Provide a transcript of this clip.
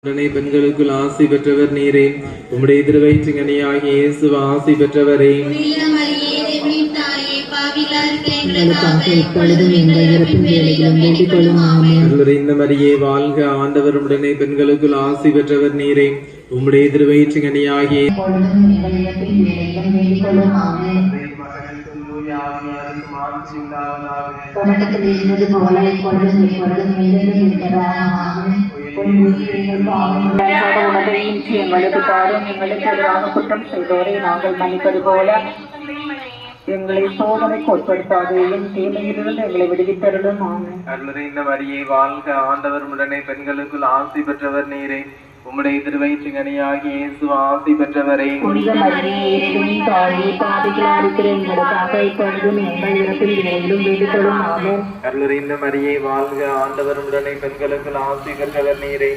பெண்களுக்குள் ஆசி பெற்றவர் நீரே. உம்முடைய திருவயிற்றிங்கனியாகிய இயேசு ஆசி பெற்றவரே. இந்த மரியே வாழ்க, ஆண்டவர் உடனே பெண்களுக்குள் ஆசி பெற்றவர் நீரே. உம்முடைய திருவயிற்றிங்கனியாகிய எங்களுக்கு தாரும், எங்களுக்கு எதிரான குற்றம் செய்தோரை நாங்கள் மன்னிப்பது போல எங்களை சோதனைக்கு உட்படுத்தாதையும் தீமையிலிருந்து எங்களை விடுவித்தருளும். இந்த மரியே வாழ்க, ஆண்டவர் உடனே பெண்களுக்குள் ஆசி பெற்றவர் நீரே. உம்முடைய திருவயிற்றிங்கனியாகிய இயேசு ஆசி பெற்றவரே. இந்த மரியே வாழ்க, ஆண்டவர் உடனே பெண்களுக்குள் ஆசி பெற்றவர் நீரே.